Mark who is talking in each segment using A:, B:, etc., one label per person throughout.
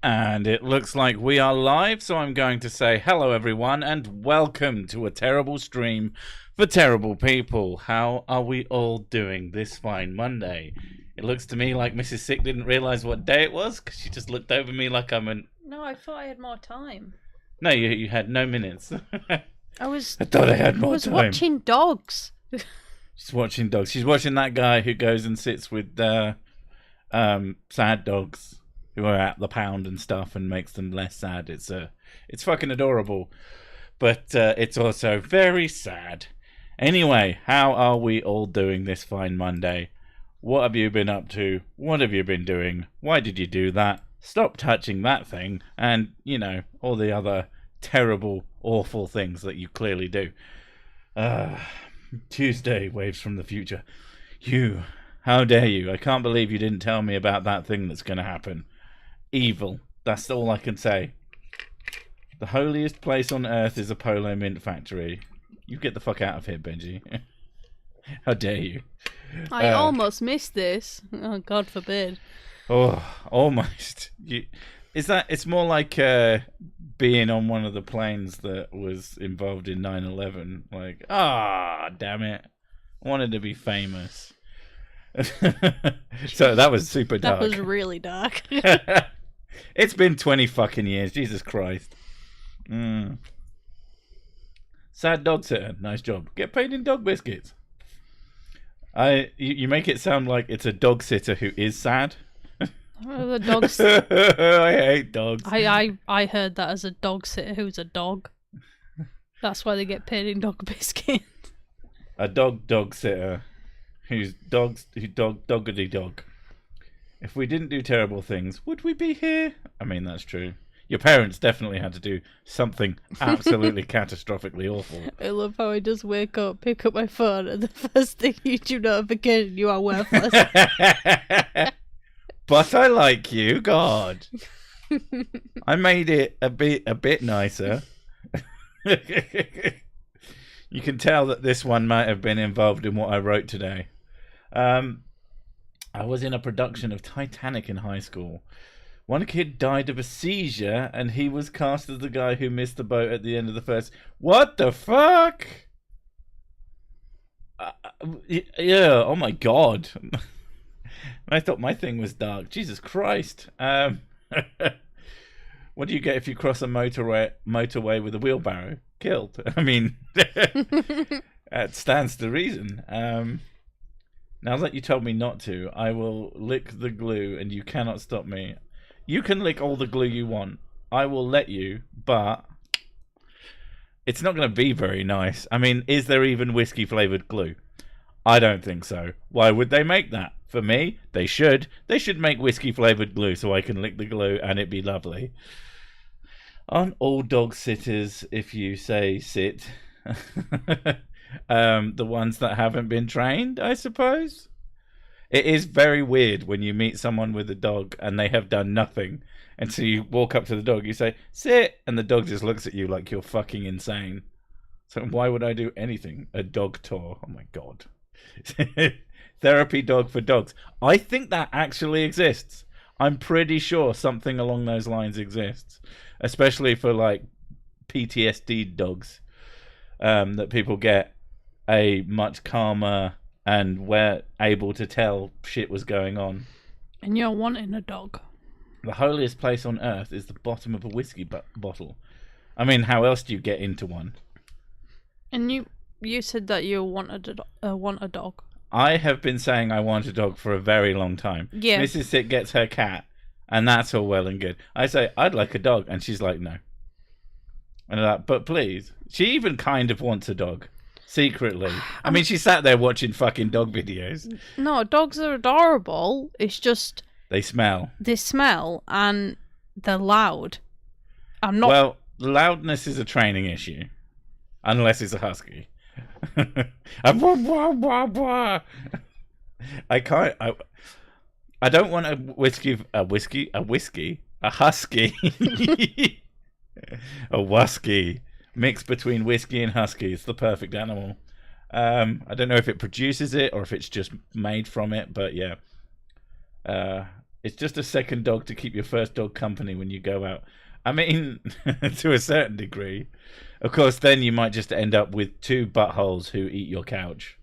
A: And it looks like we are live, so I'm going to say hello everyone and welcome to a terrible stream for terrible people. How are we all doing this fine Monday? It looks to me like Mrs. Sick didn't realise what day it was because she just looked over me like I'm an...
B: No, I thought I had more time.
A: No, you had no minutes.
B: I
A: thought I had more time.
B: I was watching dogs.
A: She's watching dogs. She's watching that guy who goes and sits with sad dogs who are at the pound and stuff and makes them less sad. It's fucking adorable, but it's also very sad. Anyway, how are we all doing this fine Monday? What have you been up to? What have you been doing? Why did you do that? Stop touching that thing, and you know, all the other terrible, awful things that you clearly do. Tuesday, waves from the future. You, how dare you? I can't believe you didn't tell me about that thing that's going to happen. Evil. That's all I can say. The holiest place on earth is a Polo Mint factory. You get the fuck out of here, Benji. How dare you?
B: I almost missed this. Oh, God forbid.
A: Oh, almost. It's more like being on one of the planes that was involved in 9/11. Like, damn it. I wanted to be famous. So that was super dark.
B: That was really dark.
A: It's been 20 fucking years. Jesus Christ. Sad dog sitter. Nice job. Get paid in dog biscuits. You make it sound like it's a dog sitter who is sad.
B: The dogs.
A: I hate dogs.
B: I heard that as a dog sitter who's a dog. That's why they get paid in dog biscuits.
A: A dog sitter who's doggity dog. If we didn't do terrible things, would we be here? I mean, that's true. Your parents definitely had to do something absolutely catastrophically awful.
B: I love how I just wake up, pick up my phone, and the first thing YouTube notification, you are worthless.
A: But I like you, God. I made it a bit nicer. You can tell that this one might have been involved in what I wrote today. I was in a production of Titanic in high school. One kid died of a seizure, and he was cast as the guy who missed the boat at the end of the first... What the fuck? Yeah, oh my God. I thought my thing was dark. Jesus Christ. What do you get if you cross a motorway with a wheelbarrow? Killed. I mean, that stands to reason. Now that you told me not to, I will lick the glue and you cannot stop me. You can lick all the glue you want. I will let you, but it's not going to be very nice. I mean, is there even whiskey-flavored glue? I don't think so. Why would they make that? For me, they should. They should make whiskey-flavored glue so I can lick the glue and it be lovely. Aren't all dog sitters, if you say sit, the ones that haven't been trained, I suppose? It is very weird when you meet someone with a dog and they have done nothing. And so you walk up to the dog, you say, sit, and the dog just looks at you like you're fucking insane. So why would I do anything? A dog tour. Oh my God. Therapy dog for dogs. I think that actually exists. I'm pretty sure something along those lines exists. Especially for like PTSD dogs. That people get a much calmer and we're able to tell shit was going on.
B: And you're wanting a dog.
A: The holiest place on earth is the bottom of a whiskey bottle. I mean, how else do you get into one?
B: And you said that you want a dog.
A: I have been saying I want a dog for a very long time.
B: Yeah.
A: Mrs. Sick gets her cat, and that's all well and good. I say, I'd like a dog, and she's like, no. And I'm like, but please. She even kind of wants a dog. Secretly. I mean, she sat there watching fucking dog videos.
B: No, dogs are adorable. It's just...
A: They smell.
B: They smell, and they're loud. I'm not...
A: Well, loudness is a training issue. Unless it's a husky. I don't want a husky. A wusky. Mix between whiskey and husky. It's the perfect animal. I don't know if it produces it or if it's just made from it, but yeah. It's just a second dog to keep your first dog company when you go out. I mean, to a certain degree. Of course, then you might just end up with 2 buttholes who eat your couch.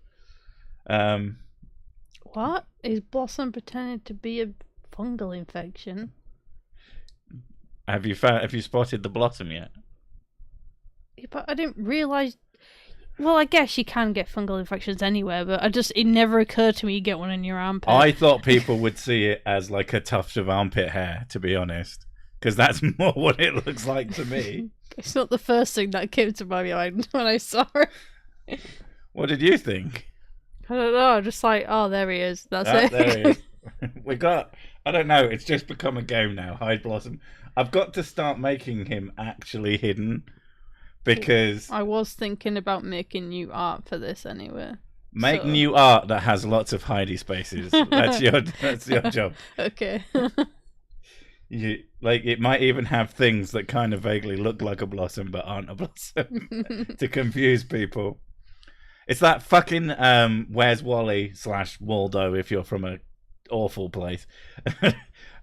B: What? Is Blossom pretending to be a fungal infection?
A: Have you spotted the Blossom yet?
B: Yeah, but I didn't realise... Well, I guess you can get fungal infections anywhere, but it never occurred to me you get one in your armpit.
A: I thought people would see it as like a tuft of armpit hair, to be honest. Because that's more what it looks like to me.
B: It's not the first thing that came to my mind when I saw it.
A: What did you think?
B: I don't know, just like, oh, there he is. That's it.
A: There he is. I don't know, it's just become a game now, Hide Blossom. I've got to start making him actually hidden. Because
B: I was thinking about making new art for this anyway.
A: Make new art that has lots of hidey spaces. That's your job.
B: Okay.
A: It might even have things that kind of vaguely look like a blossom but aren't a blossom to confuse people. It's that fucking Where's Wally / Waldo if you're from a awful place.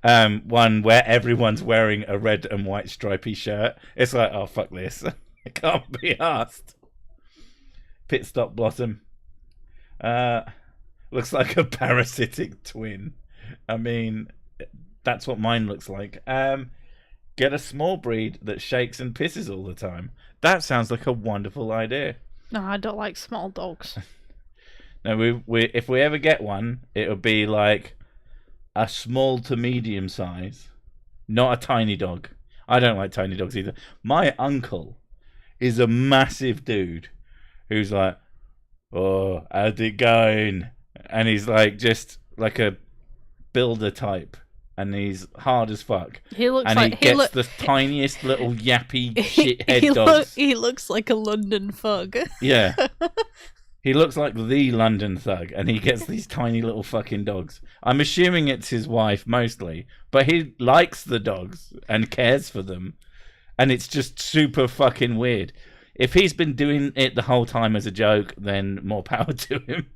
A: One where everyone's wearing a red and white stripy shirt. It's like, oh fuck this. I can't be asked. Pit stop Blossom. Looks like a parasitic twin. I mean, that's what mine looks like. Get a small breed that shakes and pisses all the time. That sounds like a wonderful idea.
B: No, I don't like small dogs.
A: No, if we ever get one, it'll be like a small to medium size, not a tiny dog. I don't like tiny dogs either. My uncle is a massive dude who's like, oh, how's it going? And he's like just like a builder type, and he's hard as fuck.
B: He looks
A: and
B: like
A: he gets the tiniest little yappy shithead dogs.
B: He looks like a London thug.
A: Yeah. He looks like the London thug, and he gets these tiny little fucking dogs. I'm assuming it's his wife mostly, but he likes the dogs and cares for them. And it's just super fucking weird. If he's been doing it the whole time as a joke, then more power to him.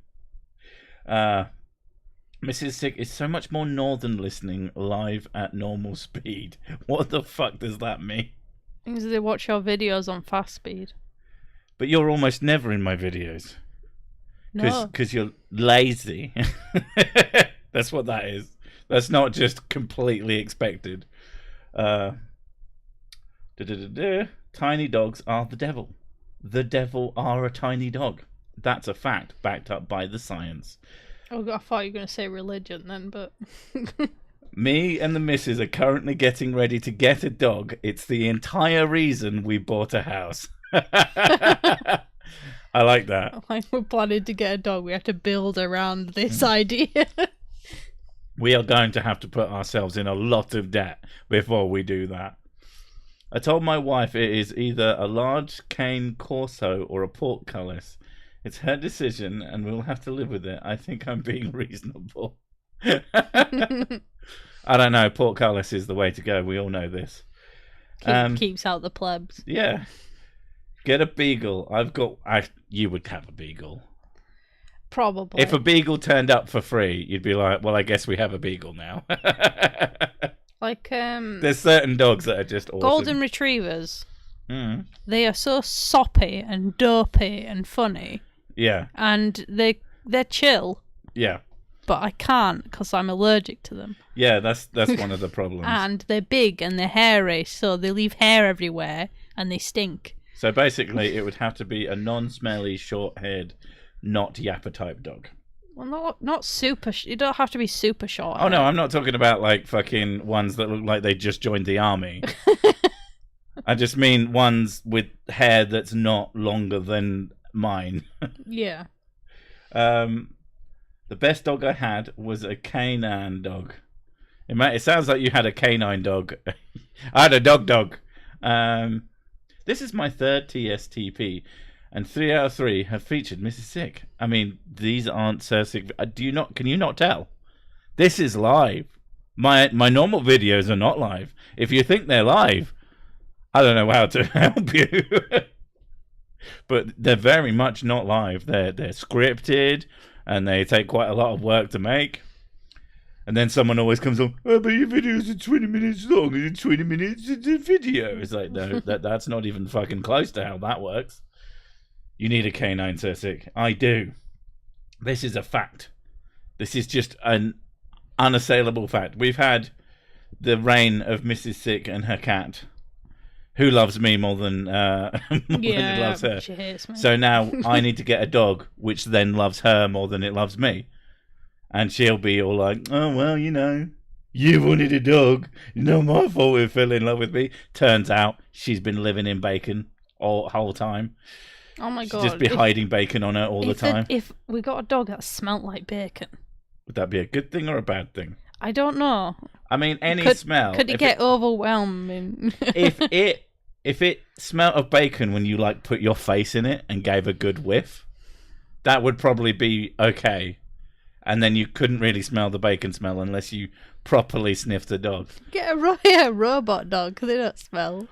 A: Mrs. Sick is so much more northern listening live at normal speed. What the fuck does that mean?
B: Because they watch your videos on fast speed.
A: But you're almost never in my videos.
B: No.
A: Because you're lazy. That's what that is. That's not just completely expected. Tiny dogs are the devil. The devil are a tiny dog. That's a fact, backed up by the science.
B: Oh, I thought you were going to say religion then, but...
A: Me and the missus are currently getting ready to get a dog. It's the entire reason we bought a house. I like that.
B: Like we're planning to get a dog, we have to build around this idea.
A: We are going to have to put ourselves in a lot of debt before we do that. I told my wife it is either a large cane corso or a portcullis. It's her decision, and we'll have to live with it. I think I'm being reasonable. I don't know. Portcullis is the way to go. We all know this.
B: Keeps out the plebs.
A: Yeah. Get a beagle. You would have a beagle.
B: Probably.
A: If a beagle turned up for free, you'd be like, well, I guess we have a beagle now.
B: Like,
A: there's certain dogs that are just awesome.
B: Golden retrievers.
A: Mm.
B: They are so soppy and dopey and funny.
A: Yeah.
B: And they're chill.
A: Yeah.
B: But I can't because I'm allergic to them.
A: Yeah, that's one of the problems.
B: And they're big and they're hairy, so they leave hair everywhere and they stink.
A: So basically, it would have to be a non-smelly, short-haired, not yapper type dog.
B: Well, not super. You don't have to be super short.
A: Oh no, I'm not talking about like fucking ones that look like they just joined the army. I just mean ones with hair that's not longer than mine.
B: Yeah.
A: The best dog I had was a canine dog. It sounds like you had a canine dog. I had a dog. This is my third TSTP, and 3 out of 3 have featured Mrs. Sick. I mean, these aren't so sick. Can you not tell? This is live. My normal videos are not live. If you think they're live, I don't know how to help you. But they're very much not live. They're scripted, and they take quite a lot of work to make. And then someone always comes on, oh, but your videos are 20 minutes long and 20 minutes is a video. It's like, no, that's not even fucking close to how that works. You need a canine, Sir Sick. I do. This is a fact. This is just an unassailable fact. We've had the reign of Mrs. Sick and her cat, who loves me more than it loves her.
B: She hates me.
A: So now I need to get a dog, which then loves her more than it loves me. And she'll be all like, oh, well, you wanted a dog. It's not my fault it fell in love with me. Turns out she's been living in bacon all whole time.
B: Oh, my God.
A: She'd just be hiding bacon on her all the time.
B: If we got a dog that smelt like bacon.
A: Would that be a good thing or a bad thing?
B: I don't know.
A: I mean, smell.
B: Could it get overwhelming?
A: if it smelled of bacon when you like put your face in it and gave a good whiff, that would probably be okay. And then you couldn't really smell the bacon smell unless you properly sniffed the dog.
B: Get a robot dog, they don't smell.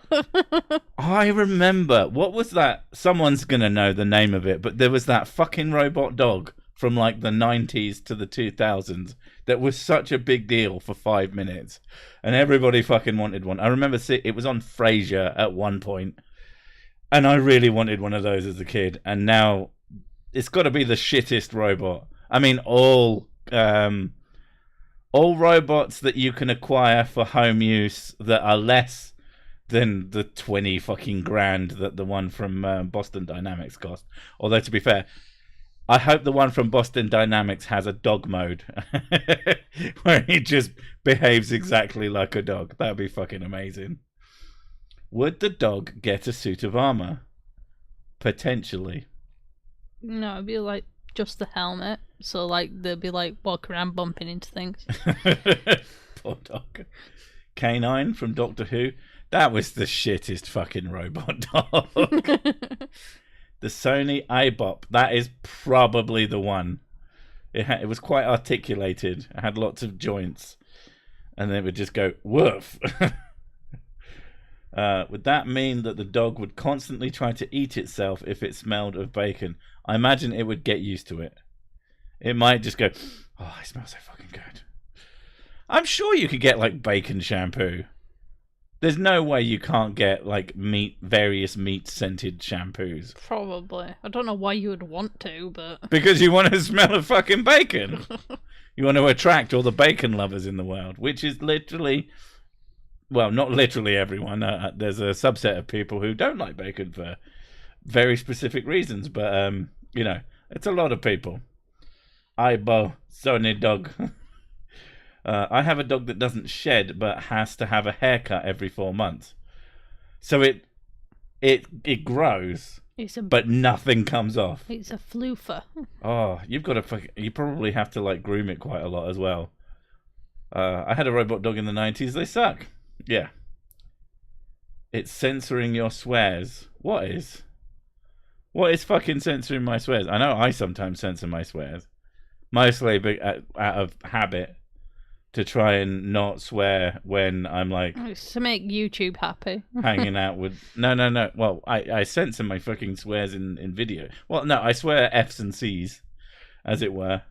A: I remember, what was that? Someone's going to know the name of it, but there was that fucking robot dog from like the 90s to the 2000s that was such a big deal for 5 minutes. And everybody fucking wanted one. I remember it was on Frasier at one point, and I really wanted one of those as a kid. And now it's got to be the shittest robot. I mean, all robots that you can acquire for home use that are less than the 20 fucking grand that the one from Boston Dynamics cost. Although, to be fair, I hope the one from Boston Dynamics has a dog mode where he just behaves exactly like a dog. That would be fucking amazing. Would the dog get a suit of armor? Potentially.
B: No, it'd be like just the helmet. So like they'd be like walking around bumping into things.
A: Poor dog. Canine from Doctor Who. That was the shittest fucking robot dog. The Sony iBop. That is probably the one. It was quite articulated. It had lots of joints. And then it would just go, woof. Would that mean that the dog would constantly try to eat itself if it smelled of bacon? I imagine it would get used to it. It might just go, oh, it smells so fucking good. I'm sure you could get like bacon shampoo. There's no way you can't get like various meat scented shampoos.
B: Probably. I don't know why you would want to, but
A: because you want to smell of fucking bacon. You want to attract all the bacon lovers in the world, which is literally, well, not literally everyone. There's a subset of people who don't like bacon for very specific reasons, but it's a lot of people. Ibo, Sony dog. I have a dog that doesn't shed, but has to have a haircut every 4 months. So it grows, but nothing comes off.
B: It's a floofer.
A: Oh, you probably have to like groom it quite a lot as well. I had a robot dog in the 90s. They suck. Yeah. It's censoring your swears. What is fucking censoring my swears? I know I sometimes censor my swears. Mostly out of habit. To try and not swear when I'm like...
B: It's to make YouTube happy.
A: hanging out with... No. Well, I censor my fucking swears in video. Well, no, I swear F's and C's, as it were.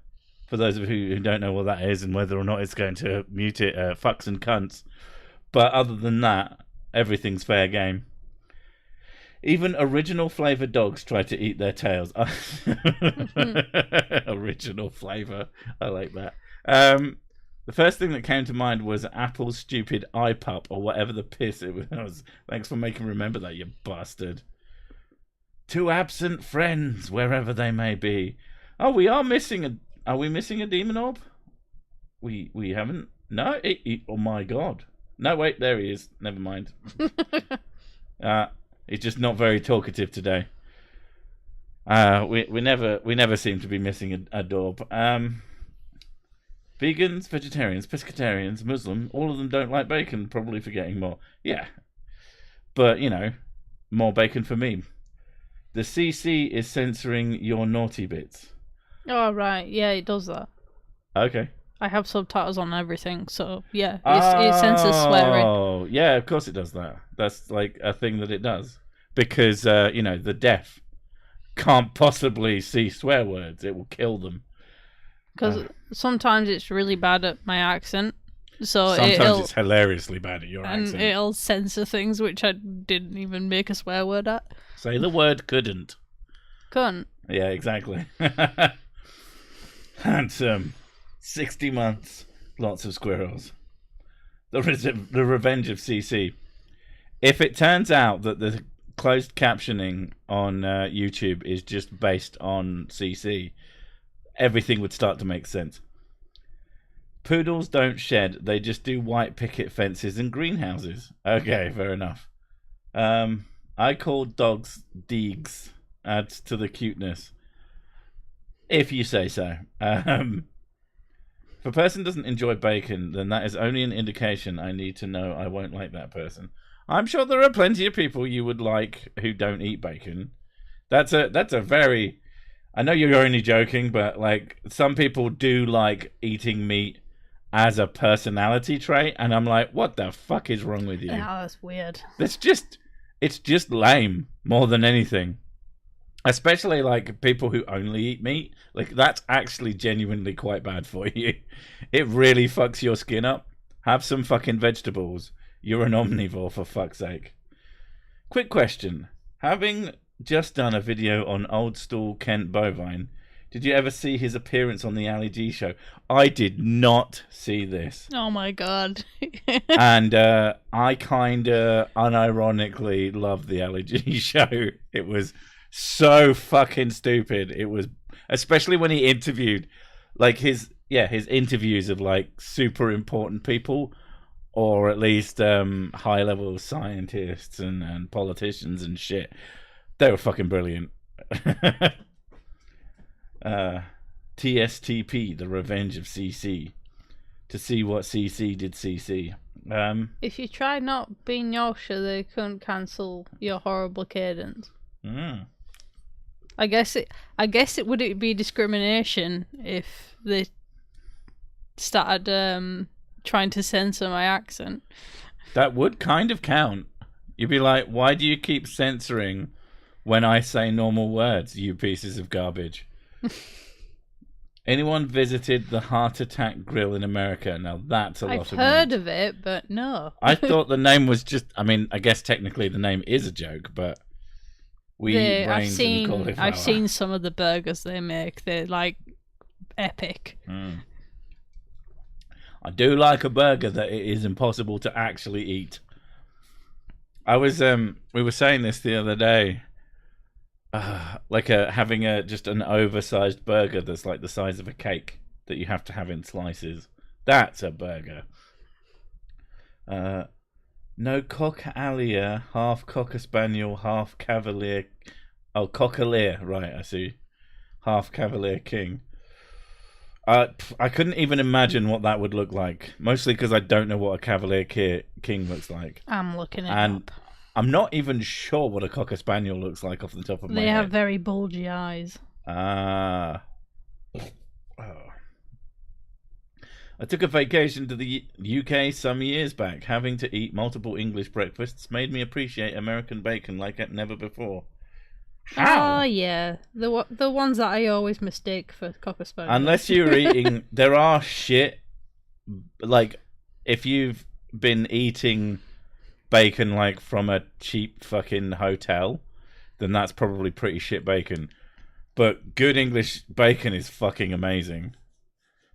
A: For those of you who don't know what that is and whether or not it's going to mute it, fucks and cunts. But other than that, everything's fair game. Even original flavour dogs try to eat their tails. Original flavour. I like that. The first thing that came to mind was Apple's stupid iPup or whatever the piss it was. Thanks for making me remember that, you bastard. Two absent friends, wherever they may be. Oh, we are missing Are we missing a demon orb? We haven't. No. Oh my god. No, wait. There he is. Never mind. He's just not very talkative today. We never seem to be missing a dorb. Vegans, vegetarians, pescatarians, Muslim, all of them don't like bacon, probably forgetting more. Yeah. But, more bacon for me. The CC is censoring your naughty bits.
B: Oh, right. Yeah, it does that.
A: Okay.
B: I have subtitles on everything, so yeah. It censors swearing.
A: Oh, yeah, of course it does that. That's like a thing that it does. Because, the deaf can't possibly see swear words. It will kill them.
B: Because sometimes it's really bad at my accent. So
A: sometimes it's hilariously bad at your accent.
B: And it'll censor things which I didn't even make a swear word at.
A: Say the word couldn't.
B: Couldn't.
A: Yeah, exactly. Handsome. 60 months. Lots of squirrels. The Revenge of CC. If it turns out that the closed captioning on YouTube is just based on CC, everything would start to make sense. Poodles don't shed, they just do white picket fences and greenhouses. Okay, fair enough. I call dogs deegs. Adds to the cuteness. If you say so. If a person doesn't enjoy bacon, then that is only an indication I need to know I won't like that person. I'm sure there are plenty of people you would like who don't eat bacon. That's a very... I know you're only joking, but like some people do like eating meat as a personality trait, and I'm like, what the fuck is wrong with you?
B: Yeah, that's weird.
A: It's just lame more than anything. Especially like people who only eat meat. Like that's actually genuinely quite bad for you. It really fucks your skin up. Have some fucking vegetables. You're an omnivore, for fuck's sake. Quick question. Having just done a video on old stool Kent Bovine, did you ever see his appearance on the Ali G show? I did not see this.
B: Oh my god.
A: And I kinda unironically loved the Ali G show. It was so fucking stupid. It was, especially when he interviewed like his interviews of like super important people, or at least high level scientists and politicians and shit. They were fucking brilliant. TSTP, the Revenge of CC. To see what CC did CC.
B: If you try not being Yorkshire, they couldn't cancel your horrible cadence. I guess it would be discrimination if they started trying to censor my accent.
A: That would kind of count. You'd be like, why do you keep censoring when I say normal words, you pieces of garbage? Anyone visited the Heart Attack Grill in America? Now that's a lot of
B: I've heard of it, but no.
A: I thought the name was just, I mean, I guess technically the name is a joke, but
B: I've seen some of the burgers they make. They're like epic.
A: I do like a burger that it is impossible to actually eat. I was we were saying this the other day. Having just an oversized burger that's like the size of a cake that you have to have in slices. That's a burger. No Cock-a-lier, half Cocker Spaniel, half Cavalier. Oh, Cockalier, right, I see. Half Cavalier King. I couldn't even imagine what that would look like. Mostly because I don't know what a Cavalier King looks like.
B: I'm looking it up.
A: I'm not even sure what a Cocker Spaniel looks like off the top of my head.
B: They have very bulgy eyes.
A: I took a vacation to the UK some years back. Having to eat multiple English breakfasts made me appreciate American bacon like never before. How?
B: Oh, yeah. The ones that I always mistake for Cocker Spaniels.
A: Unless you're eating... There are shit... Like, if you've been eating bacon, like, from a cheap fucking hotel, then that's probably pretty shit bacon. But good English bacon is fucking amazing.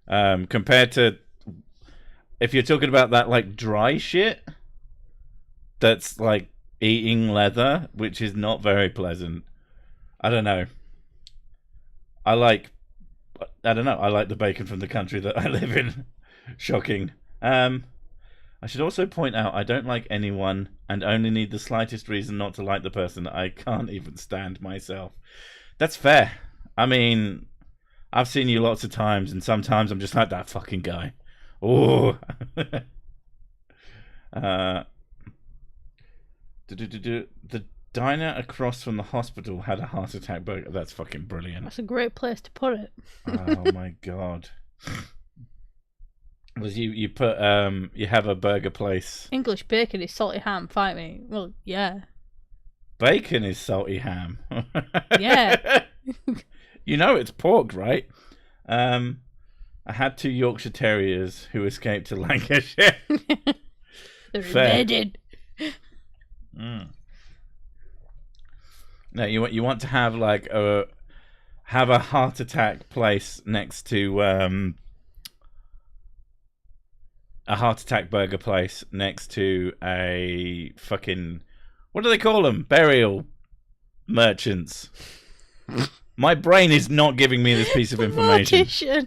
A: Compared to... If you're talking about that, like, dry shit, that's, like, eating leather, which is not very pleasant. I don't know. I like the bacon from the country that I live in. Shocking. I should also point out I don't like anyone and only need the slightest reason not to like the person that I can't even stand myself. That's fair. I mean, I've seen you lots of times and sometimes I'm just like that fucking guy. Oh. The diner across from the hospital had a heart attack burger. That's fucking brilliant.
B: That's a great place to put it.
A: Oh my god. Was you put you have a burger place.
B: English bacon is salty ham, fight me. Well, yeah.
A: Bacon is salty ham.
B: Yeah.
A: You know it's pork, right? I had 2 Yorkshire Terriers who escaped to Lancashire.
B: They're embedded.
A: No, you want to have like a heart attack place next to a heart attack burger place next to a fucking, what do they call them? Burial merchants. My brain is not giving me this piece of information.
B: Mortician.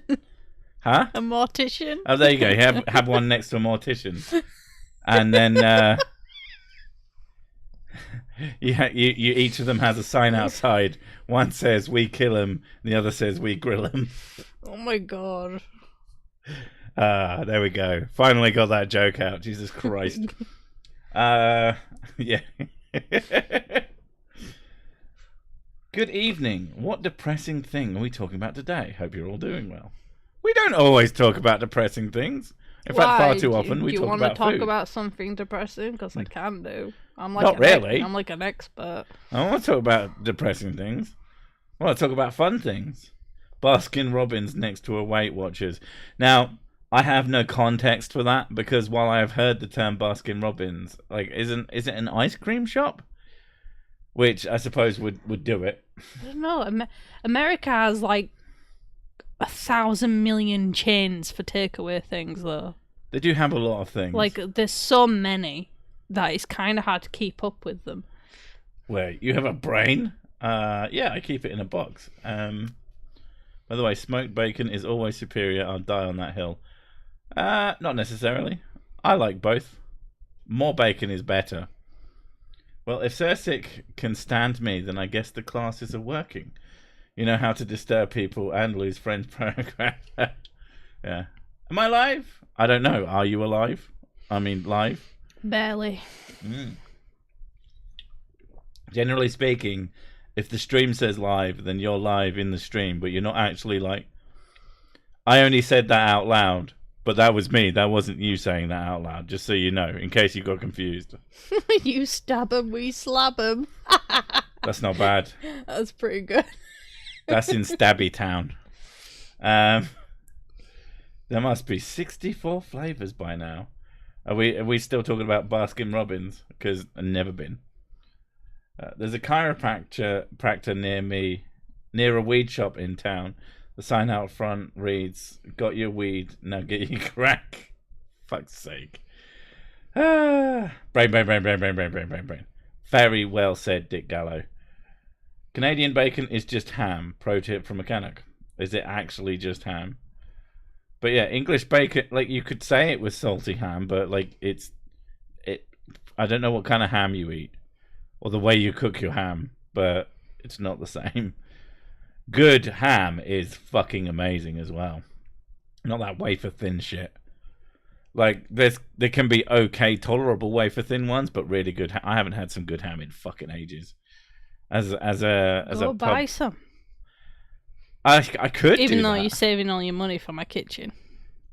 A: Huh?
B: A mortician.
A: Oh, there you go. You have one next to a mortician, and then you each of them has a sign outside. One says "We kill him," the other says "We grill him."
B: Oh my god.
A: There we go. Finally got that joke out. Jesus Christ. Yeah. Good evening. What depressing thing are we talking about today? Hope you're all doing well. We don't always talk about depressing things. In fact, far too often we talk about food.
B: Do you want to talk about something depressing? Because I can do. I'm like
A: Not really.
B: I'm like an expert.
A: I want to talk about depressing things. I want to talk about fun things. Baskin Robbins next to a Weight Watchers. Now, I have no context for that because while I have heard the term Baskin Robbins, like, is it an ice cream shop? Which I suppose would do it.
B: I don't know. America has like 1,000 million chains for takeaway things, though.
A: They do have a lot of things.
B: Like, there's so many that it's kind of hard to keep up with them.
A: Wait, you have a brain? Yeah, I keep it in a box. By the way, smoked bacon is always superior. I'll die on that hill. Not necessarily. I like both. More bacon is better. Well, if Sirsik can stand me, then I guess the classes are working. You know how to disturb people and lose friends program. Yeah. Am I live? I don't know. Are you alive? I mean, live?
B: Barely.
A: Generally speaking, if the stream says live, then you're live in the stream, but you're not actually like... I only said that out loud, but that was me. That wasn't you saying that out loud, just so you know, in case you got confused.
B: You stab him, we slap him.
A: That's not bad.
B: That's pretty good.
A: That's in Stabby Town. There must be 64 flavors by now. Are we still talking about Baskin Robbins? Because I've never been. There's a chiropractor near me, near a weed shop in town. The sign out front reads, "Got your weed, now get your crack." Fuck's sake. Brain. Very well said, Dick Gallo. Canadian bacon is just ham. Pro tip from Mechanic. Is it actually just ham? But yeah, English bacon, like, you could say it was salty ham, but like I don't know what kind of ham you eat or the way you cook your ham, but it's not the same. Good ham is fucking amazing as well. Not that wafer thin shit. Like, there can be okay, tolerable wafer thin ones, but really good. I haven't had some good ham in fucking ages. As
B: Go
A: a
B: buy
A: pub,
B: some.
A: I could,
B: even
A: do
B: though
A: that.
B: you're saving all your money for my kitchen.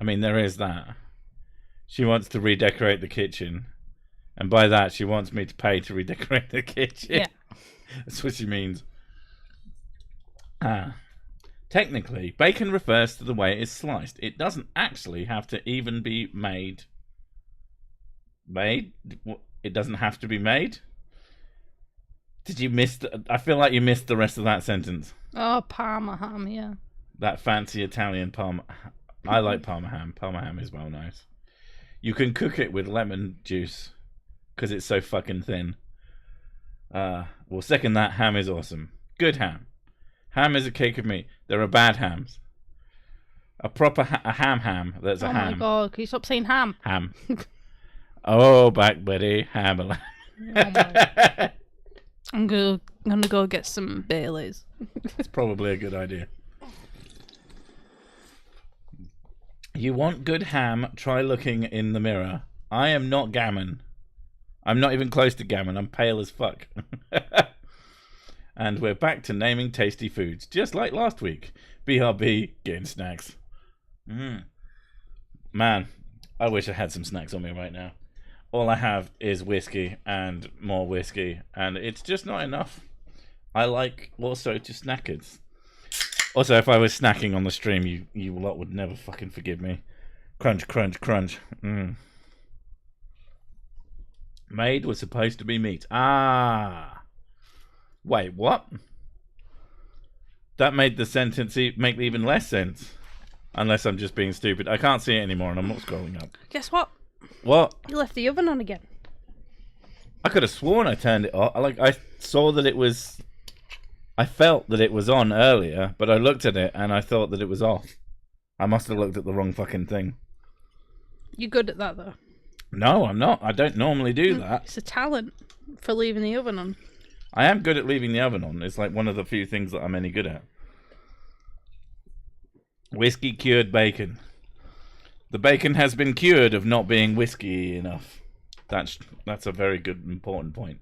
A: I mean, there is that. She wants to redecorate the kitchen, and by that she wants me to pay to redecorate the kitchen.
B: Yeah.
A: That's what she means. Technically, bacon refers to the way it is sliced. It doesn't actually have to even be made. It doesn't have to be made? Did you miss... I feel like you missed the rest of that sentence.
B: Oh, Parma ham, yeah.
A: That fancy Italian Parma... I like Parma ham. Parma ham is well nice. You can cook it with lemon juice because it's so fucking thin. Well, second that, ham is awesome. Good ham. Ham is a cake of meat. There are bad hams. A proper a ham that's a ham.
B: Oh my god, can you stop saying ham?
A: Ham. Oh, back buddy. Ham.
B: Oh I'm gonna go get some Baileys.
A: It's probably a good idea. You want good ham? Try looking in the mirror. I am not gammon. I'm not even close to gammon. I'm pale as fuck. And we're back to naming tasty foods, just like last week. BRB, getting snacks. Man, I wish I had some snacks on me right now. All I have is whiskey and more whiskey, and it's just not enough. I like also to snackers. Also, if I was snacking on the stream, you lot would never fucking forgive me. Crunch, crunch, crunch. Made was supposed to be meat. Ah. Wait, what? That made the sentence make even less sense. Unless I'm just being stupid. I can't see it anymore and I'm not scrolling up.
B: Guess what?
A: What?
B: You left the oven on again.
A: I could have sworn I turned it off. I saw that it was... I felt that it was on earlier, but I looked at it and I thought that it was off. I must have looked at the wrong fucking thing.
B: You're good at that, though.
A: No, I'm not. I don't normally do that.
B: It's a talent for leaving the oven on.
A: I am good at leaving the oven on. It's like one of the few things that I'm any good at. Whiskey cured bacon. The bacon has been cured of not being whiskey enough. That's a very good, important point.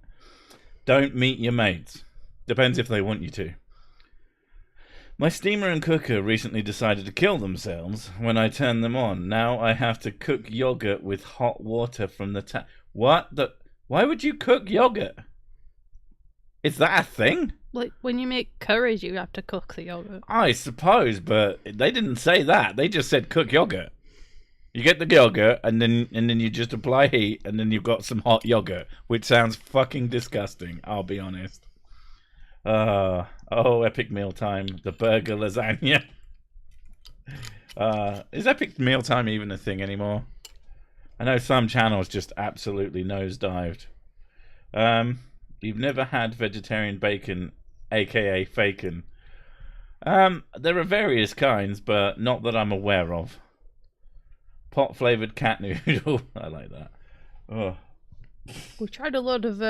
A: Don't meet your mates. Depends if they want you to. My steamer and cooker recently decided to kill themselves when I turned them on. Now I have to cook yogurt with hot water from the tap. What? Why would you cook yogurt? Is that a thing?
B: Like, when you make curries, you have to cook the yogurt.
A: I suppose, but they didn't say that. They just said cook yogurt. You get the yogurt, and then you just apply heat, and then you've got some hot yogurt, which sounds fucking disgusting, I'll be honest. Oh, epic mealtime. The burger lasagna. Is epic mealtime even a thing anymore? I know some channels just absolutely nosedived. You've never had vegetarian bacon, aka fakin. There are various kinds, but not that I'm aware of. Pot flavored cat noodle. I like that. Oh.
B: We tried a lot of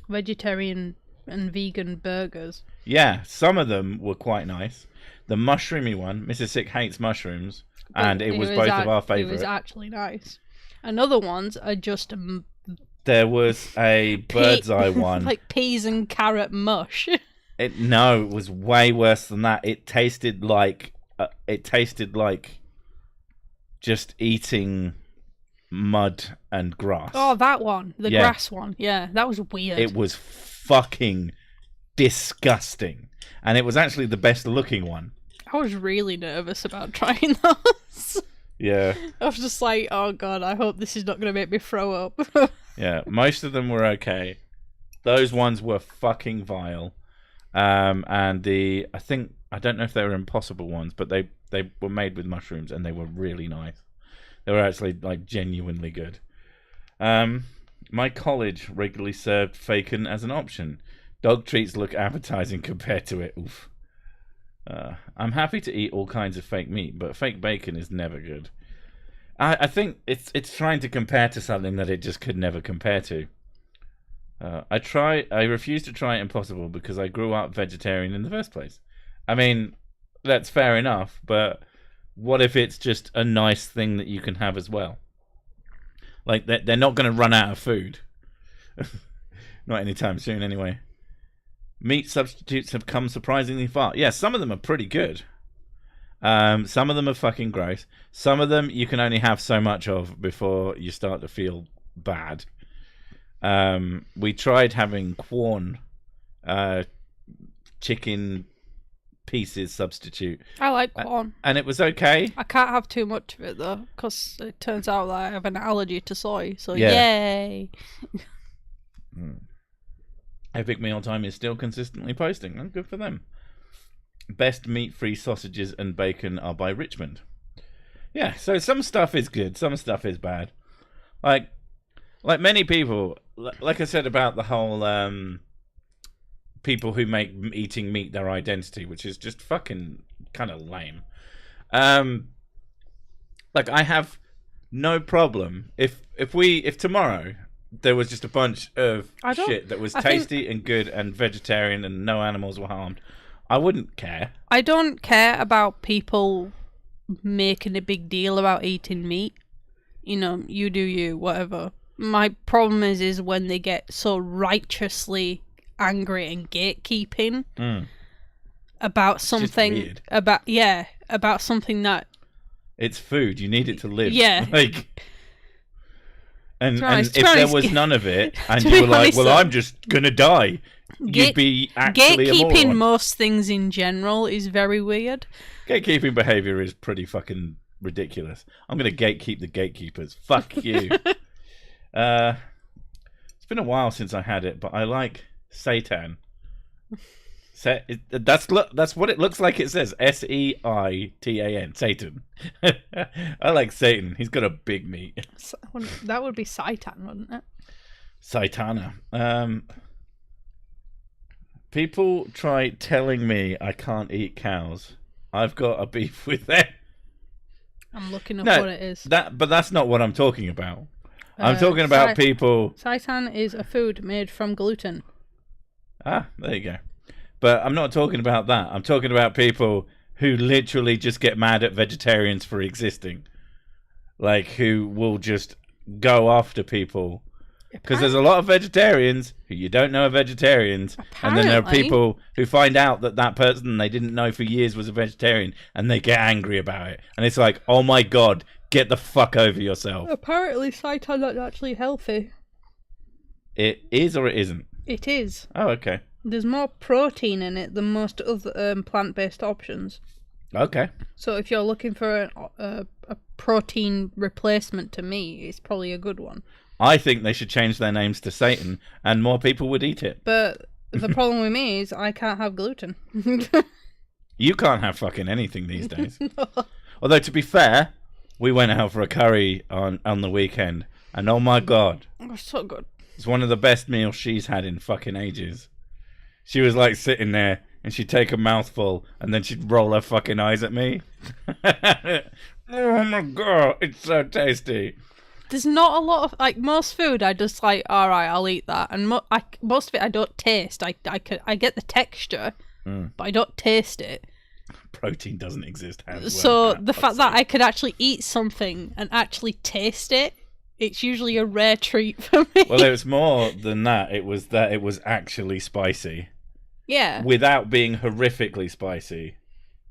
B: vegetarian and vegan burgers.
A: Yeah, some of them were quite nice. The mushroomy one, Mrs. Sick hates mushrooms, and it was both of our favourite.
B: It was actually nice. And other ones are just
A: there was a bird's eye one,
B: like peas and carrot mush.
A: No, it was way worse than that. It tasted like just eating mud and grass.
B: Oh, that one, the grass one. Yeah, that was weird.
A: It was fucking disgusting, and it was actually the best looking one.
B: I was really nervous about trying those.
A: Yeah.
B: I was just like, oh god, I hope this is not going to make me throw up.
A: Yeah, most of them were okay. Those ones were fucking vile. And I don't know if they were impossible ones, but they were made with mushrooms and they were really nice. They were actually like genuinely good. My college regularly served fakin as an option. Dog treats look appetizing compared to it. Oof. I'm happy to eat all kinds of fake meat, but fake bacon is never good. I think it's trying to compare to something that it just could never compare to. I refuse to try Impossible because I grew up vegetarian in the first place. I mean, that's fair enough, but what if it's just a nice thing that you can have as well? Like, they're not going to run out of food. Not anytime soon, anyway. Meat substitutes have come surprisingly far. Yeah, some of them are pretty good. Some of them are fucking gross. Some of them you can only have so much of before you start to feel bad. We tried having Quorn chicken pieces substitute.
B: I like Quorn.
A: And it was okay.
B: I can't have too much of it though, because it turns out that I have an allergy to soy, so
A: yeah.
B: Yay!
A: Epic Mealtime is still consistently posting. Oh, good for them. Best meat-free sausages and bacon are by Richmond. Yeah, so some stuff is good, some stuff is bad. Like many people, like I said about the whole people who make eating meat their identity, which is just fucking kind of lame. Like, I have no problem if tomorrow there was just a bunch of shit that was tasty and good and vegetarian and no animals were harmed, I wouldn't care.
B: I don't care about people making a big deal about eating meat. You know, you do you, whatever. My problem is when they get so righteously angry and gatekeeping about something, about something that
A: it's food. You need it to live.
B: Yeah.
A: Like, and if there was none of it, and you were like, "Well, I'm just gonna die," you'd be actually a
B: gatekeeping
A: moron.
B: most things in general is very weird.
A: Gatekeeping behavior is pretty fucking ridiculous. I'm going to gatekeep the gatekeepers. Fuck you. It's been a while since I had it, but I like Seitan. That's what it looks like. It says Seitan. Satan. I like Satan. He's got a big meat.
B: That would be Seitan, wouldn't it?
A: Saitana. People try telling me I can't eat cows. I've got a beef with them.
B: I'm looking up what it is.
A: But that's not what I'm talking about. I'm talking about people.
B: Seitan is a food made from gluten.
A: Ah, there you go. But I'm not talking about that. I'm talking about people who literally just get mad at vegetarians for existing. Like, who will just go after people. Because there's a lot of vegetarians who you don't know are vegetarians. And then there are people who find out that person they didn't know for years was a vegetarian. And they get angry about it. And it's like, oh my God, get the fuck over yourself.
B: Apparently, Seitan's not actually healthy.
A: It is or it isn't?
B: It is.
A: Oh, okay.
B: There's more protein in it than most other plant-based options.
A: Okay.
B: So if you're looking for a protein replacement, to me, it's probably a good one.
A: I think they should change their names to Satan, and more people would eat it.
B: But the problem with me is I can't have gluten.
A: You can't have fucking anything these days. Although, to be fair, we went out for a curry on the weekend, and oh my God.
B: Oh, so good.
A: It's one of the best meals she's had in fucking ages. She was like sitting there, and she'd take a mouthful, and then she'd roll her fucking eyes at me. Oh my God, it's so tasty.
B: There's not a lot of, like, most food I just like, alright, I'll eat that. And most of it I don't taste. I get the texture, but I don't taste it.
A: Protein doesn't exist.
B: So the fact that I could actually eat something and actually taste it, it's usually a rare treat for me.
A: Well, it was more than that. It was that it was actually spicy.
B: Yeah.
A: Without being horrifically spicy.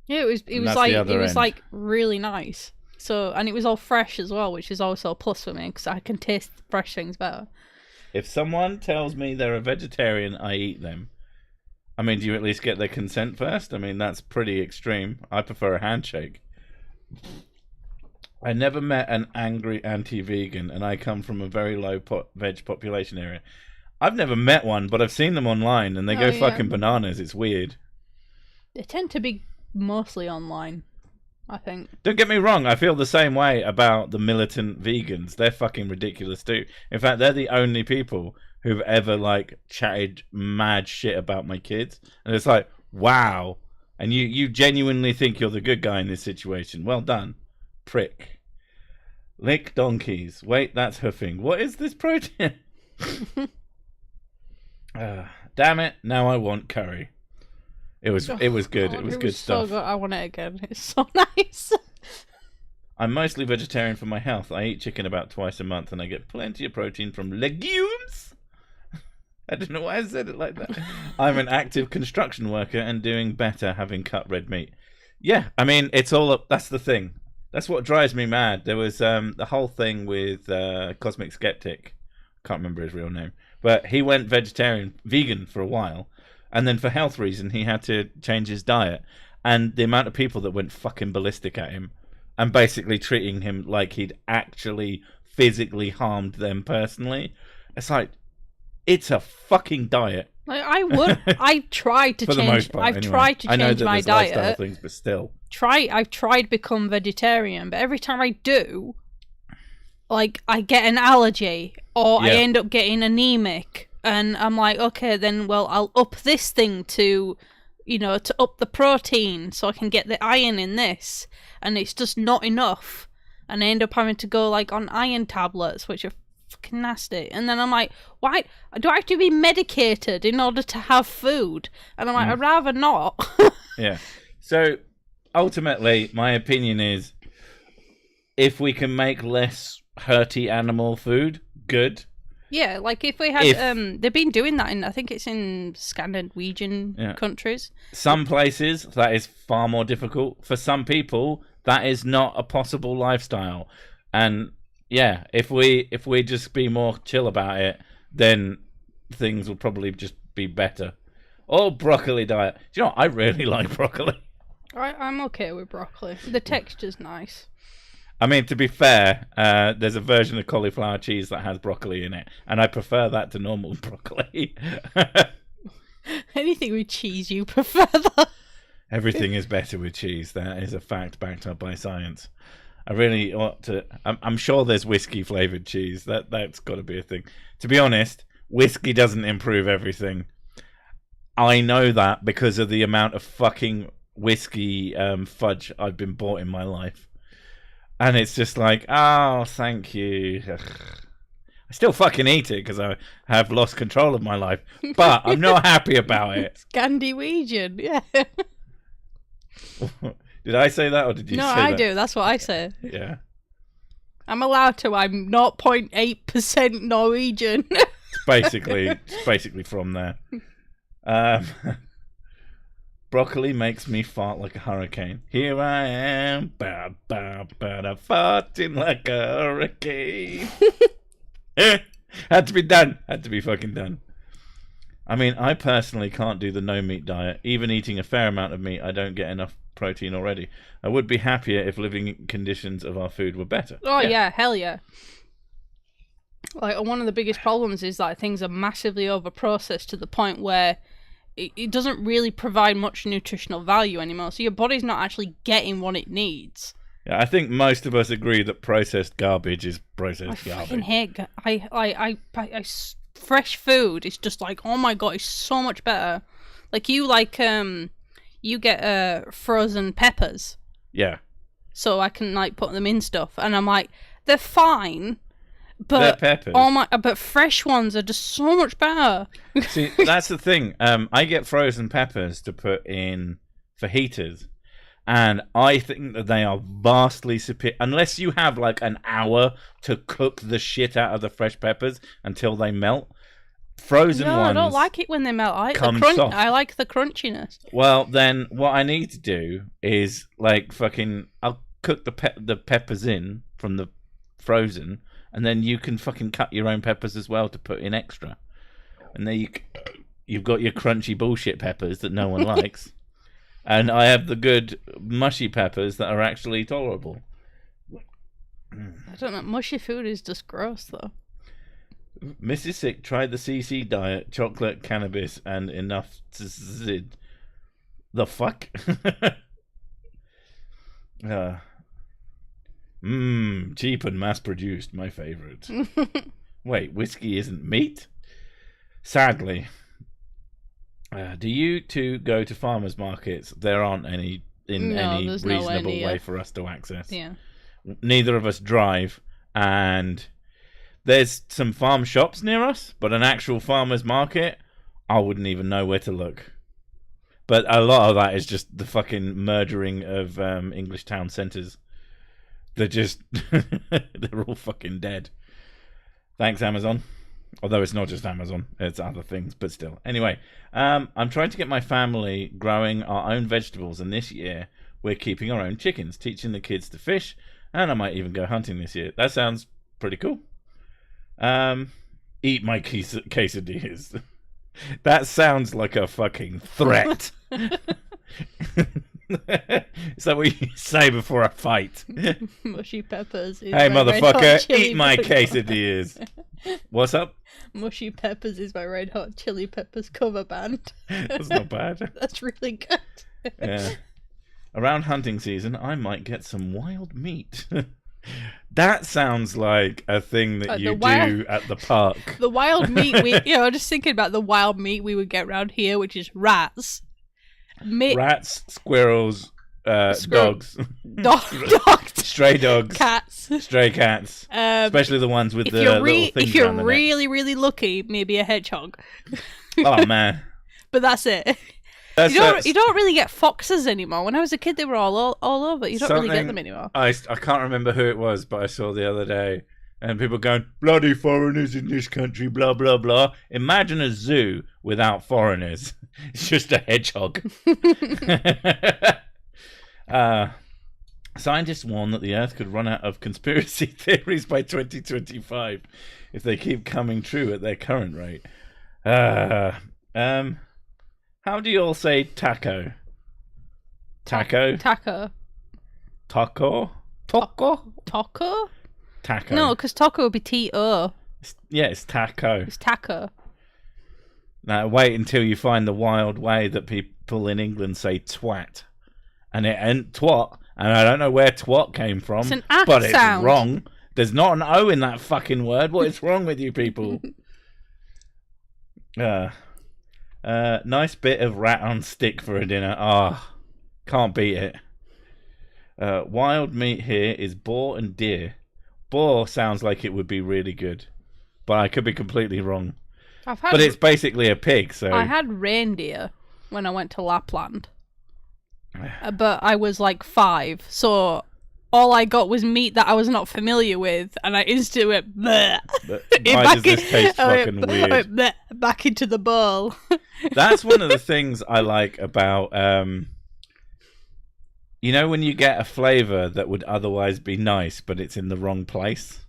B: Yeah, it was like really nice. So, and it was all fresh as well, which is also a plus for me because I can taste fresh things better.
A: If someone tells me they're a vegetarian, I eat them. I mean, do you at least get their consent first? I mean, that's pretty extreme. I prefer a handshake. I never met an angry anti-vegan, and I come from a very low veg population area. I've never met one, but I've seen them online, and they go fucking bananas. It's weird.
B: They tend to be mostly online, I think.
A: Don't get me wrong, I feel the same way about the militant vegans. They're fucking ridiculous too. In fact, they're the only people who've ever, like, chatted mad shit about my kids. And it's like, wow. And you genuinely think you're the good guy in this situation. Well done. Prick. Lick donkeys. Wait, that's hoofing. What is this protein? Damn it! Now I want curry. It was good. It was good stuff.
B: So good. I want it again. It's so nice.
A: I'm mostly vegetarian for my health. I eat chicken about twice a month, and I get plenty of protein from legumes. I don't know why I said it like that. I'm an active construction worker and doing better having cut red meat. Yeah, I mean, it's all up. That's the thing. That's what drives me mad. There was the whole thing with Cosmic Skeptic. Can't remember his real name. But he went vegan for a while. And then for health reason, he had to change his diet. And the amount of people that went fucking ballistic at him and basically treating him like he'd actually physically harmed them personally. It's like, it's a fucking diet.
B: Like, I tried to
A: for
B: change.
A: The most part,
B: I've
A: anyway.
B: tried to change
A: I know that
B: my
A: there's
B: diet.
A: Lifestyle things, but still.
B: I've tried to become vegetarian, but every time I do, like, I get an allergy or I end up getting anemic, and I'm like, okay, then well, I'll up this thing to up the protein so I can get the iron in this, and it's just not enough, and I end up having to go like on iron tablets, which are fucking nasty. And then I'm like, why do I have to be medicated in order to have food? And I'm like, I'd rather not.
A: Yeah. So ultimately, my opinion is, if we can make less hurty animal food, good.
B: Yeah, like if we had, they've been doing that I think it's in Scandinavian countries.
A: Some places that is far more difficult. For some people, that is not a possible lifestyle. And yeah, if we just be more chill about it, then things will probably just be better. Or broccoli diet. Do you know what? I really like broccoli.
B: I'm okay with broccoli. The texture's nice.
A: I mean, to be fair, there's a version of cauliflower cheese that has broccoli in it, and I prefer that to normal broccoli.
B: Anything with cheese, you prefer that?
A: Everything is better with cheese. That is a fact backed up by science. I really ought to... I'm sure there's whiskey-flavoured cheese. That's got to be a thing. To be honest, whiskey doesn't improve everything. I know that because of the amount of fucking whiskey fudge I've been bought in my life. And it's just like, oh, thank you. Ugh. I still fucking eat it because I have lost control of my life. But I'm not happy about it.
B: Scandinavian, yeah.
A: Did I say that or did you say that?
B: No, I do. That's what I say.
A: Yeah.
B: I'm allowed to. I'm 0.8% Norwegian.
A: It's basically from there. Broccoli makes me fart like a hurricane. Here I am, farting like a hurricane. Had to be done. Had to be fucking done. I mean, I personally can't do the no meat diet. Even eating a fair amount of meat, I don't get enough protein already. I would be happier if living conditions of our food were better.
B: Oh yeah, hell yeah. Like, one of the biggest problems is that things are massively overprocessed to the point where it doesn't really provide much nutritional value anymore. So your body's not actually getting what it needs.
A: Yeah, I think most of us agree that processed garbage is processed garbage.
B: I fucking hate. Fresh food is just like, oh my god, it's so much better. Like you get frozen peppers.
A: Yeah.
B: So I can like put them in stuff, and I'm like, they're fine. But
A: they're peppers.
B: But fresh ones are just so much better.
A: See, that's the thing. I get frozen peppers to put in fajitas, and I think that they are vastly superior. Unless you have like an hour to cook the shit out of the fresh peppers until they melt. Frozen ones.
B: I don't like it when they melt.
A: Soft.
B: I like the crunchiness.
A: Well, then what I need to do is like I'll cook the peppers in from the frozen. And then you can fucking cut your own peppers as well to put in extra. And then you've got your crunchy bullshit peppers that no one likes. And I have the good mushy peppers that are actually tolerable.
B: I don't know. Mushy food is just gross, though.
A: Mrs. Sick tried the CC diet, chocolate, cannabis, and enough to zid. The fuck? Cheap and mass-produced, my favourite. Wait, whiskey isn't meat? Sadly. Do you two go to farmers markets? There aren't any in any reasonable way for us to access.
B: Yeah.
A: Neither of us drive, and there's some farm shops near us, but an actual farmers market, I wouldn't even know where to look. But a lot of that is just the fucking murdering of English town centres. They're just... they're all fucking dead. Thanks, Amazon. Although it's not just Amazon. It's other things, but still. Anyway, I'm trying to get my family growing our own vegetables, and this year we're keeping our own chickens, teaching the kids to fish, and I might even go hunting this year. That sounds pretty cool. Eat my quesadillas. That sounds like a fucking threat. Is that what you say before a fight?
B: Mushy peppers.
A: Hey, motherfucker, eat my quesadillas. What's up?
B: Mushy Peppers is my Red Hot Chili Peppers cover band.
A: That's not bad.
B: That's really good.
A: Yeah. Around hunting season, I might get some wild meat. That sounds like a thing that you do at the park.
B: The wild meat, I'm just thinking about the wild meat we would get around here, which is rats.
A: Rats, squirrels, dogs.
B: Dogs.
A: Stray dogs.
B: Cats.
A: Stray cats. Especially the ones with the little things
B: if you're
A: around the
B: really, really lucky, maybe a hedgehog.
A: Oh, man.
B: But that's it. You don't really get foxes anymore. When I was a kid, they were all over. You don't really get them anymore.
A: I can't remember who it was, but I saw the other day. And people going, bloody foreigners in this country, blah, blah, blah. Imagine a zoo without foreigners. It's just a hedgehog. Scientists warn that the Earth could run out of conspiracy theories by 2025 if they keep coming true at their current rate. How do you all say taco? Taco?
B: Taco.
A: Taco? Taco?
B: Taco?
A: Taco.
B: No, because taco would be T-O.
A: Yeah, it's taco.
B: It's taco.
A: Now, wait until you find the wild way that people in England say twat. And it ain't twat. And I don't know where twat came from.
B: It's an
A: but it's
B: sound.
A: wrong. There's not an O in that fucking word. What is wrong with you people? Nice bit of rat on stick for a dinner. Can't beat it. Wild meat here is boar and deer. Boar sounds like it would be really good. But I could be completely wrong. But it's basically a pig, so...
B: I had reindeer when I went to Lapland. But I was like 5, so all I got was meat that I was not familiar with, and I instantly went, bleh.
A: Why does this taste fucking weird?
B: I went, bleh, back into the bowl.
A: That's one of the things I like about... you know when you get a flavour that would otherwise be nice, but it's in the wrong place?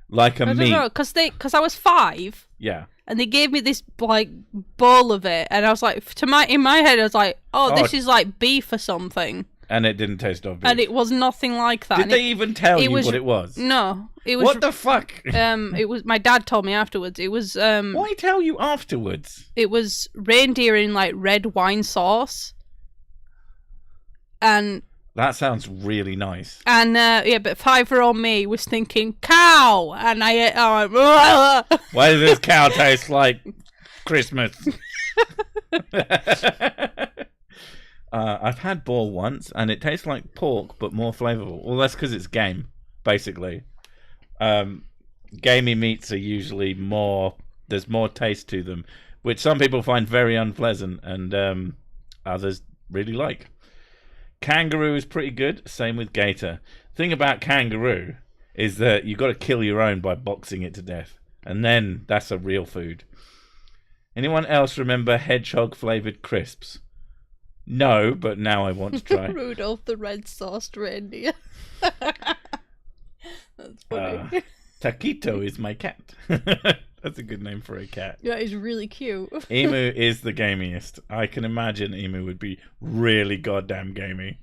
A: Like a meat.
B: Because I was 5.
A: Yeah.
B: And they gave me this like bowl of it, and I was like, in my head, I was like, this is like beef or something.
A: And it didn't taste of beef.
B: And it was nothing like that.
A: Did they even tell you what it was?
B: No, it was.
A: What the fuck?
B: It was. My dad told me afterwards. It was.
A: Why tell you afterwards?
B: It was reindeer in like red wine sauce. And
A: that sounds really nice.
B: And but 5-year-old me was thinking cow, and I ate.
A: Why does this cow taste like Christmas? I've had boar once, and it tastes like pork, but more flavorful. Well, that's because it's game, basically. Gamey meats are usually more. There's more taste to them, which some people find very unpleasant, and others really like. Kangaroo is pretty good. Same with gator. Thing about kangaroo is that you got to kill your own by boxing it to death, and then that's a real food. Anyone else remember hedgehog flavored crisps? No, but now I want to try.
B: Rudolph the red-sauced reindeer. That's funny.
A: Taquito is my cat. That's a good name for a cat.
B: Yeah, he's really cute.
A: Emu is the gamiest. I can imagine Emu would be really goddamn gamey.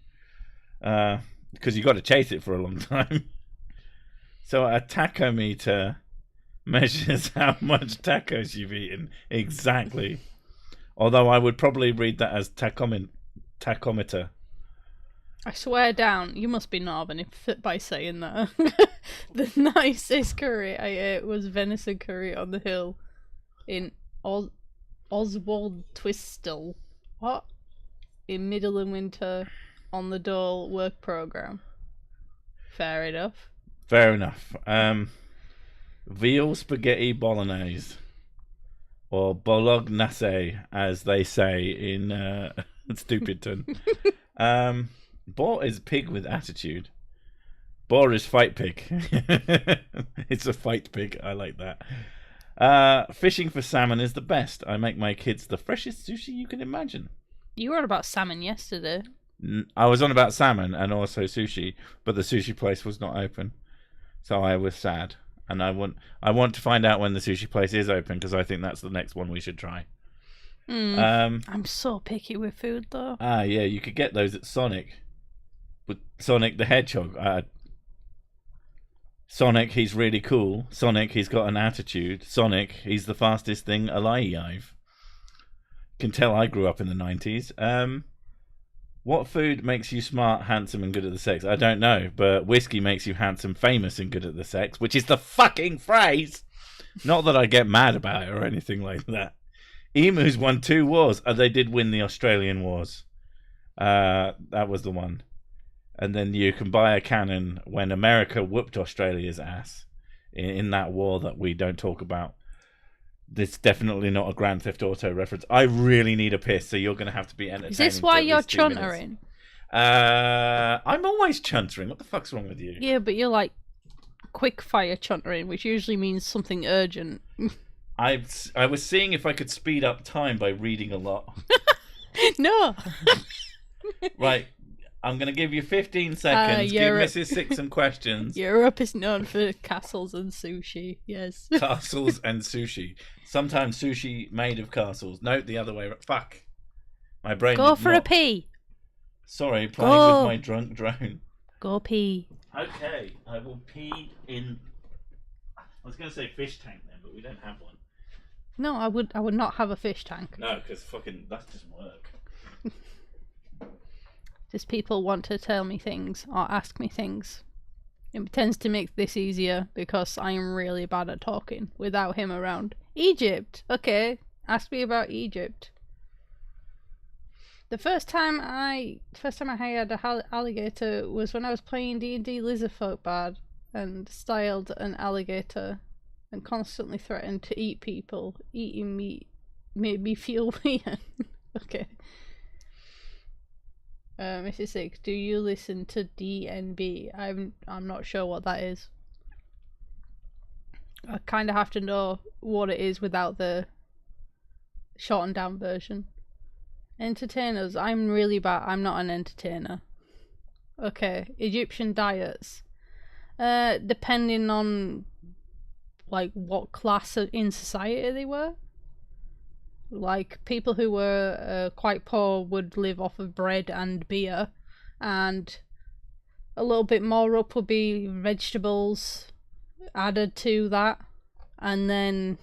A: Because you got to chase it for a long time. So a tachometer measures how much tacos you've eaten. Exactly. Although I would probably read that as tachometer.
B: I swear down, you must be Northern by saying that. The nicest curry I ate was venison curry on the hill in Oswald Twistle. What? In middle and winter on the Dole work programme. Fair enough.
A: Fair enough. Veal spaghetti bolognese. Or bolognese, as they say in Stupidton. Boar is pig with attitude. Boar is fight pig. It's a fight pig. I like that. Fishing for salmon is the best. I make my kids the freshest sushi you can imagine.
B: You were on about salmon yesterday.
A: I was on about salmon and also sushi, but the sushi place was not open. So I was sad. And I want to find out when the sushi place is open, because I think that's the next one we should try.
B: I'm so picky with food, though.
A: Yeah, you could get those at Sonic. With Sonic the Hedgehog. Sonic, he's really cool. Sonic, he's got an attitude. Sonic, he's the fastest thing alive. Can tell I grew up in the 90s. What food makes you smart, handsome, and good at the sex? I don't know, but whiskey makes you handsome, famous, and good at the sex, which is the fucking phrase. Not that I get mad about it or anything like that. Emus won 2 wars. They did win the Australian Wars. That was the one. And then you can buy a cannon when America whooped Australia's ass in that war that we don't talk about. This definitely not a Grand Theft Auto reference. I really need a piss, so you're going to have to be entertaining.
B: Is this why you're chuntering?
A: I'm always chuntering. What the fuck's wrong with you?
B: Yeah, but you're like quick fire chuntering, which usually means something urgent.
A: I was seeing if I could speed up time by reading a lot.
B: No.
A: Right. I'm going to give you 15 seconds. Give Mrs. Six some questions.
B: Europe is known for castles and sushi, yes.
A: Castles and sushi. Sometimes sushi made of castles. No, the other way. Fuck. My brain.
B: Go for a pee.
A: Sorry, playing with my drunk drone.
B: Go pee.
A: Okay, I will pee in... I was going to say fish tank then, but we don't have one.
B: No, I would not have a fish tank.
A: No, because fucking that doesn't work.
B: Just people want to tell me things or ask me things. It tends to make this easier because I am really bad at talking without him around. Egypt. Okay, ask me about Egypt. The first time I had a alligator was when I was playing D&D Lizardfolk Bard and styled an alligator and constantly threatened to eat people. Eating meat made me feel weird. Okay. Mrs. Six, do you listen to DNB? I'm not sure what that is. I kind of have to know what it is without the shortened down version. Entertainers, I'm really bad. I'm not an entertainer. Okay, Egyptian diets. Depending on like what class in society they were. Like, people who were quite poor would live off of bread and beer, and a little bit more up would be vegetables added to that, and then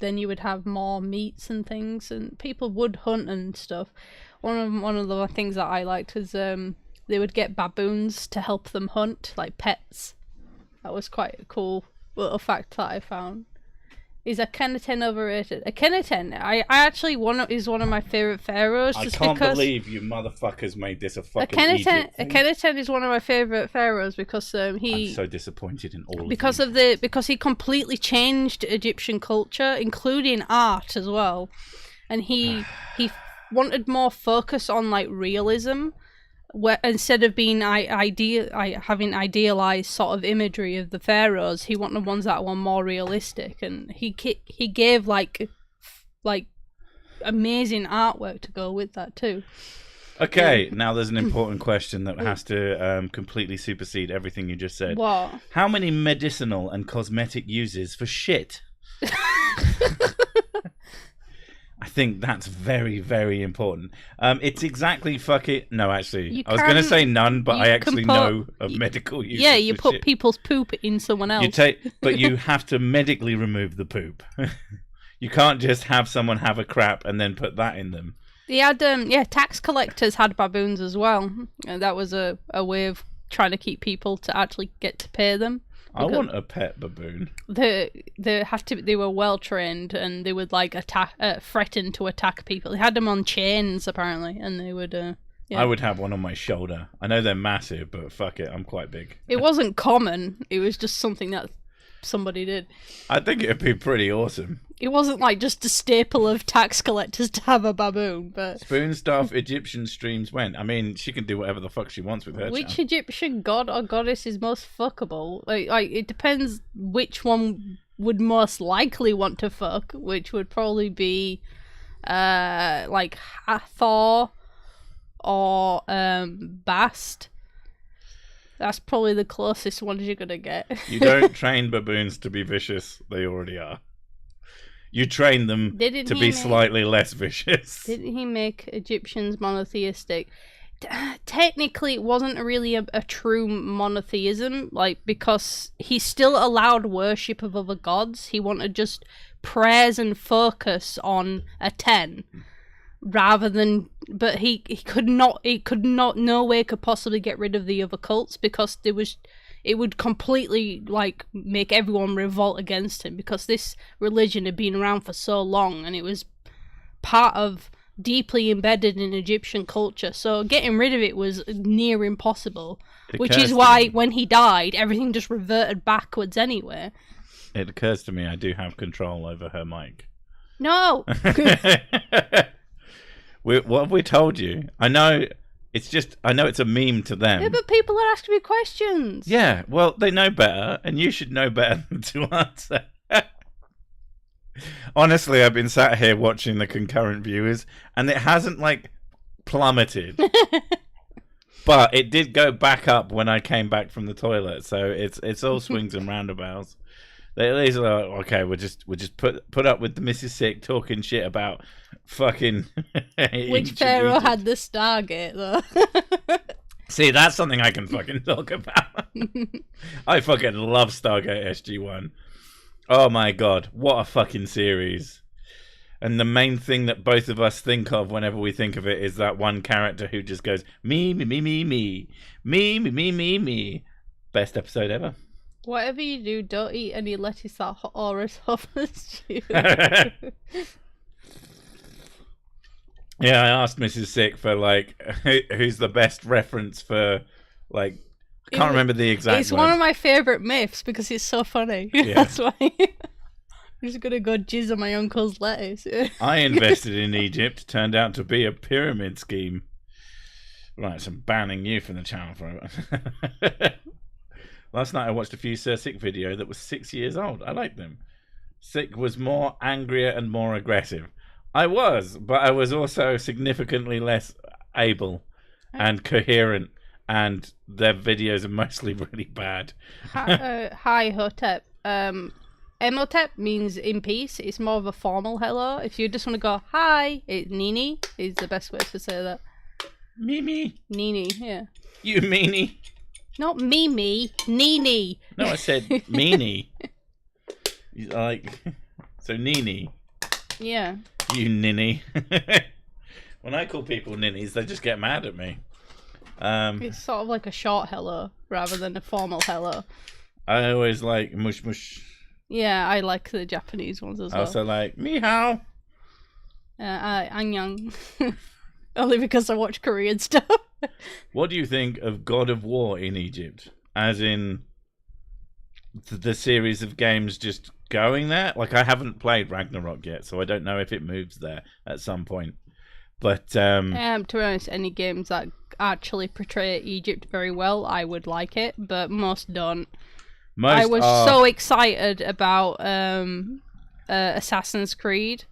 B: you would have more meats and things, and people would hunt and stuff. One of the things that I liked was they would get baboons to help them hunt, like pets. That was quite a cool little fact that I found. Is Akhenaten overrated? Akhenaten, I actually is one of my favourite pharaohs.
A: I can't believe you motherfuckers made this a fucking Egypt thing.
B: Akhenaten is one of my favourite pharaohs because
A: I'm so disappointed in all of
B: because he completely changed Egyptian culture, including art as well, and he wanted more focus on like realism. Where instead of being having idealized sort of imagery of the pharaohs, he wanted ones that were more realistic, and he gave like amazing artwork to go with that too.
A: Okay, now there's an important question that has to completely supersede everything you just said.
B: What?
A: How many medicinal and cosmetic uses for shit? I think that's very, very important. It's exactly No, actually, I was going to say none, but I actually know of medical uses.
B: Yeah, you put
A: shit.
B: people's poop in someone else.
A: But you have to medically remove the poop. You can't just have someone have a crap and then put that in them.
B: They had, tax collectors had baboons as well. That was a way of trying to keep people to actually get to pay them.
A: I want a pet baboon.
B: They were well trained, and they would like threaten to attack people. They had them on chains apparently, and they would. Yeah.
A: I would have one on my shoulder. I know they're massive, but fuck it, I'm quite big.
B: It wasn't common. It was just something that somebody did.
A: I think it'd be pretty awesome.
B: It wasn't like just a staple of tax collectors to have a baboon, but
A: spoon stuff Egyptian streams went. I mean, she can do whatever the fuck she wants with her.
B: Which Egyptian god or goddess is most fuckable? Like it depends which one would most likely want to fuck, which would probably be like Hathor or Bast. That's probably the closest ones you're gonna get.
A: You don't train baboons to be vicious; they already are. You train them to be slightly less vicious.
B: Didn't he make Egyptians monotheistic? Technically, it wasn't really a true monotheism, like, because he still allowed worship of other gods. He wanted just prayers and focus on a 10. Rather than, but he could not, no way could possibly get rid of the other cults, because it would completely like make everyone revolt against him, because this religion had been around for so long and it was part of, deeply embedded in Egyptian culture, so getting rid of it was near impossible, which is why when he died everything just reverted backwards anyway.
A: It occurs to me I do have control over her mic.
B: No.
A: What have we told you? I know it's a meme to them.
B: Yeah, but people are asking me questions.
A: Yeah, well, they know better, and you should know better than to answer. Honestly, I've been sat here watching the concurrent viewers, and it hasn't, like, plummeted. But it did go back up when I came back from the toilet, so it's all swings and roundabouts. These are like, okay, we'll just put up with the Mrs. Sick talking shit about fucking
B: Which pharaoh had the Stargate though?
A: See, that's something I can fucking talk about. I fucking love Stargate SG-1. Oh my god, what a fucking series. And the main thing that both of us think of whenever we think of it is that one character who just goes, me, me, me, me, me, me, me, me, me, me. Best episode ever.
B: Whatever you do, don't eat any lettuce that hot auras offers you.
A: Yeah, I asked Mrs. Sick for, like, who's the best reference for, like, I can't remember the exact
B: It's
A: word.
B: one of my favourite myths because it's so funny.
A: Yeah.
B: That's why I'm just going to go jizz on my uncle's lettuce.
A: I invested in Egypt, turned out to be a pyramid scheme. Right, so I'm banning you from the channel forever. Last night I watched a Few Sir Sick video that was 6 years old. I liked them. Sick was more angrier and more aggressive. I was, but I was also significantly less able and coherent, and their videos are mostly really bad.
B: Hi, Hotep. Emotep means in peace. It's more of a formal hello. If you just want to go, hi, Nini is the best way to say that.
A: Mimi.
B: Nini, yeah.
A: You meanie.
B: Not Mimi, Nini.
A: No, I said meanie. Like, so Nini.
B: Yeah.
A: You ninny. When I call people ninnies, they just get mad at me.
B: It's sort of like a short hello rather than a formal hello.
A: I always like mush mush.
B: Yeah, I like the Japanese ones as
A: I
B: well.
A: also like ni hao.
B: Annyeong. Only because I watch Korean stuff.
A: What do you think of God of War in Egypt? As in the series of games just going there? Like, I haven't played Ragnarok yet, so I don't know if it moves there at some point. But
B: to be honest, any games that actually portray Egypt very well, I would like it, but most don't. I was so excited about Assassin's Creed.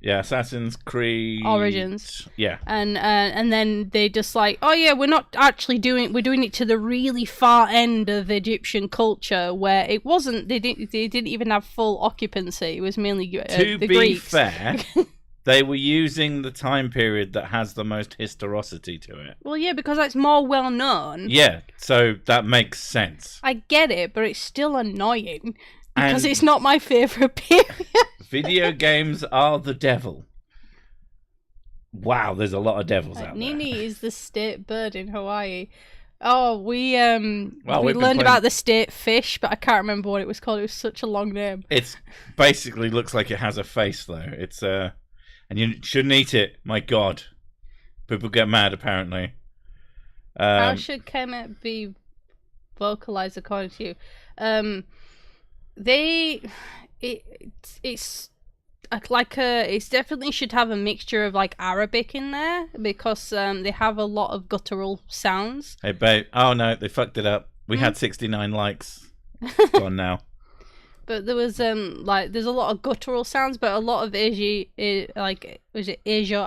A: Yeah, Assassin's Creed
B: Origins.
A: Yeah.
B: And then they just like, oh yeah, we're not actually we're doing it to the really far end of Egyptian culture where it wasn't, they didn't even have full occupancy. It was mainly
A: to
B: the
A: be
B: Greeks.
A: Fair, they were using the time period that has the most historicity to it.
B: Well, yeah, because that's more well known.
A: Yeah, so that makes sense.
B: I get it, but it's still annoying because it's not my favourite period.
A: Video games are the devil. Wow, there's a lot of devils out there.
B: Nini is the state bird in Hawaii. Oh, we learned about the state fish, but I can't remember what it was called. It was such a long name.
A: It's basically looks like it has a face though. It's and you shouldn't eat it. My God, people get mad apparently.
B: How should Kemet be vocalized according to you? It's definitely should have a mixture of like Arabic in there because they have a lot of guttural sounds.
A: Hey babe, oh no, they fucked it up. We had 69 likes. Gone now.
B: But there was there's a lot of guttural sounds, but a lot of Asia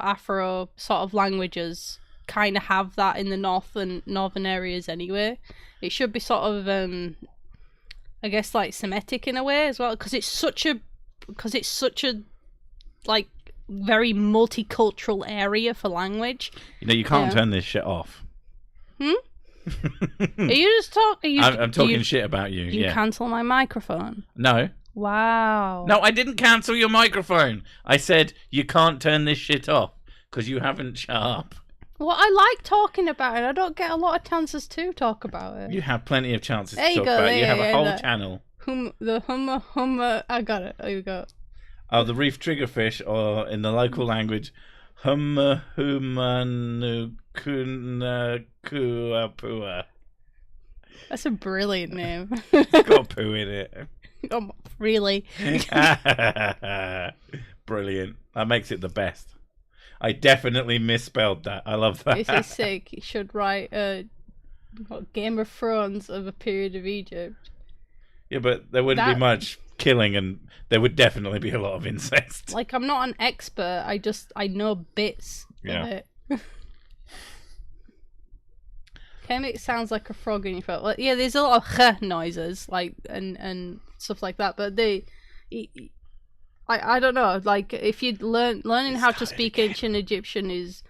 B: Afro sort of languages kind of have that in the northern areas anyway. It should be sort of I guess like Semitic in a way as well, because it's such a like very multicultural area for language.
A: You know, you can't turn this shit off.
B: Are you just talking?
A: I'm talking shit about you.
B: You cancel my microphone?
A: No.
B: Wow.
A: No, I didn't cancel your microphone. I said you can't turn this shit off because you haven't shut up.
B: Well, I like talking about it. I don't get a lot of chances to talk about it.
A: You have plenty of chances to
B: there
A: talk about it. You have a whole channel.
B: Hummer. I got it. There you go.
A: Oh, the reef triggerfish, or in the local language, Hummahumanukunakuapua.
B: That's a brilliant name.
A: It's got poo in it.
B: Oh, really?
A: Brilliant. That makes it the best. I definitely misspelled that. I love that.
B: This is sick. You should write Game of Thrones of a period of Egypt.
A: Yeah, but there wouldn't be much killing, and there would definitely be a lot of incest.
B: Like, I'm not an expert. I know bits of it. Kemet sounds like a frog in your throat. Well, yeah, there's a lot of h noises, like and stuff like that. But I don't know. Like if you learning how to speak ancient Egyptian is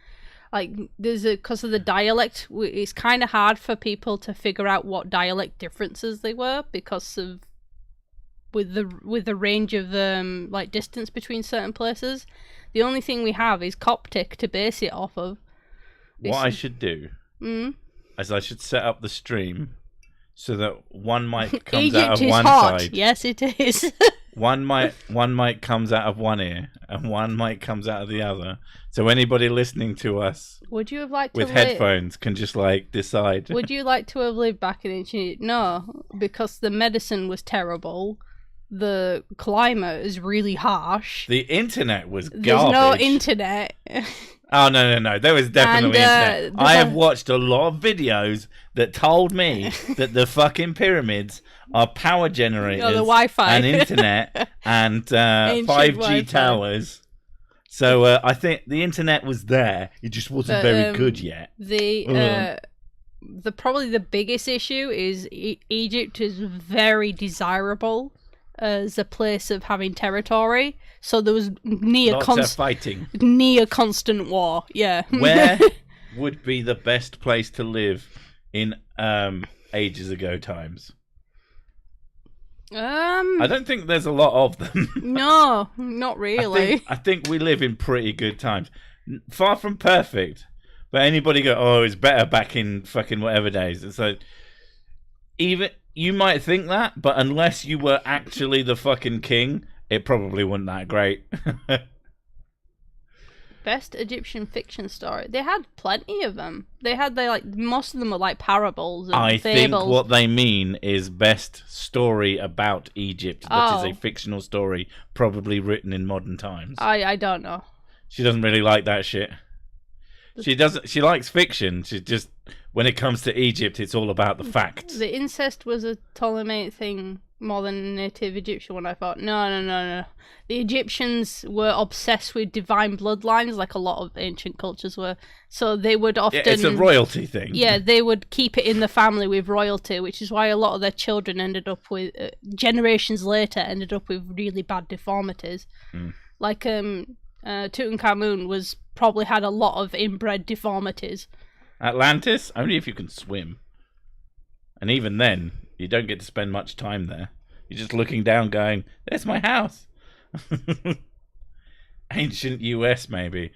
B: like because of the dialect. It's kind of hard for people to figure out what dialect differences they were because of with the range of like distance between certain places. The only thing we have is Coptic to base it off of.
A: What I should do is I should set up the stream so that one mic comes out of one side.
B: Yes, it is.
A: One mic comes out of one ear and one mic comes out of the other. So anybody listening to us
B: would you have liked
A: with headphones can just like decide.
B: Would you like to have lived back in ancient? No, because the medicine was terrible. The climate is really harsh.
A: The internet was garbage.
B: There's no internet.
A: Oh, no. There was definitely internet. I have watched a lot of videos that told me that the fucking pyramids are power generators,
B: the Wi-Fi
A: and internet and 5G
B: Wi-Fi
A: towers. So I think the internet was there. It just wasn't very good yet.
B: Probably the biggest issue is Egypt is very desirable as a place of having territory. So there was
A: fighting,
B: near constant war. Yeah.
A: Where would be the best place to live in ages ago times? I don't think there's a lot of them.
B: No, not really.
A: I think we live in pretty good times. Far from perfect, but anybody go, oh, it's better back in fucking whatever days. And so even you might think that, but unless you were actually the fucking king, it probably wasn't that great.
B: Best Egyptian fiction story. They had plenty of them. They had most of them were like parables and
A: I
B: fables.
A: think what they mean is best story about Egypt that is a fictional story, probably written in modern times.
B: I don't know.
A: She doesn't really like that shit. She likes fiction. She just when it comes to Egypt, it's all about the facts.
B: The incest was a Ptolemaic thing more than a native Egyptian one. I thought, no. The Egyptians were obsessed with divine bloodlines, like a lot of ancient cultures were. So they would often...
A: Yeah, it's a royalty thing.
B: Yeah, they would keep it in the family with royalty, which is why a lot of their children ended up with... generations later, ended up with really bad deformities. Like, Tutankhamun probably had a lot of inbred deformities.
A: Atlantis? Only if you can swim. And even then, you don't get to spend much time there. You're just looking down going, there's my house. Ancient US, maybe.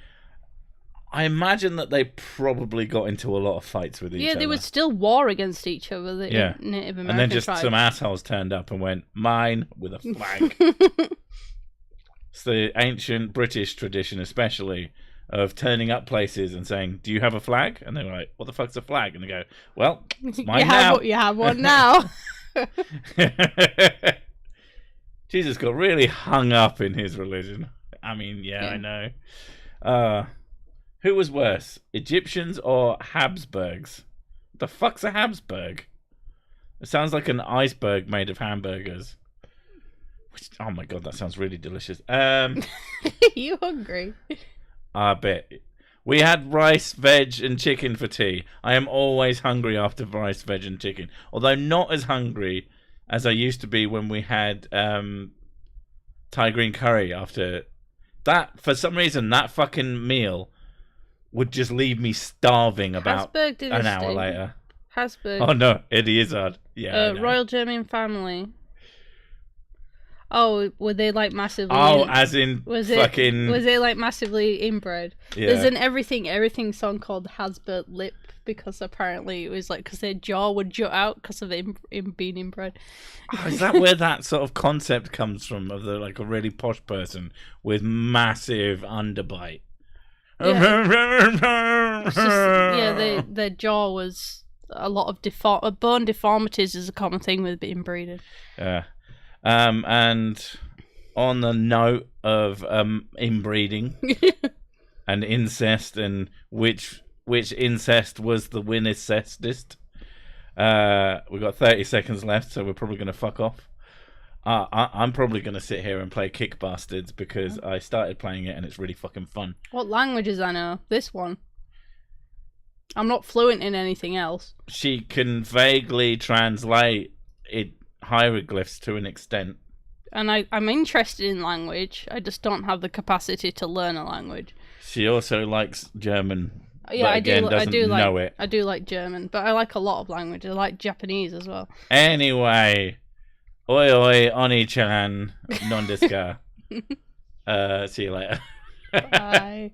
A: I imagine that they probably got into a lot of fights with each other.
B: Yeah, they would still war against each other, the Native American
A: and then just
B: tribes.
A: Some assholes turned up and went, mine, with a flag. It's the ancient British tradition, especially, of turning up places and saying, do you have a flag? And they're like, what the fuck's a flag? And they go, well, it's mine now.
B: You have one now.
A: Jesus got really hung up in his religion. I mean, yeah. I know. Who was worse, Egyptians or Habsburgs? What the fuck's a Habsburg? It sounds like an iceberg made of hamburgers. Oh my god, that sounds really delicious.
B: You hungry?
A: I bet. We had rice, veg, and chicken for tea. I am always hungry after rice, veg, and chicken. Although not as hungry as I used to be when we had Thai green curry after that. For some reason, that fucking meal would just leave me starving about an hour later.
B: Habsburg.
A: Oh no, it is odd. Yeah.
B: Royal German family. Oh, were they like massively?
A: As in
B: was
A: fucking.
B: Was they like massively inbred?
A: Yeah.
B: There's an everything song called Hasbert Lip because apparently it was like because their jaw would jut out because of it being inbred.
A: Oh, is that where that sort of concept comes from of the like a really posh person with massive underbite?
B: Yeah, their jaw was a lot of bone deformities is a common thing with inbreeding.
A: Yeah. And on the note of inbreeding and incest and which incest was the winnest, we've got 30 seconds left, so we're probably going to fuck off. I'm probably going to sit here and play Kick Bastards because I started playing it and it's really fucking fun.
B: What languages I know? This one. I'm not fluent in anything else.
A: She can vaguely translate hieroglyphs to an extent.
B: And I'm interested in language. I just don't have the capacity to learn a language.
A: She also likes German.
B: Yeah,
A: I do
B: like German, but I like a lot of languages. I like Japanese as well.
A: Anyway, oi oi oni-chan non desu ka. See you later.
B: Bye.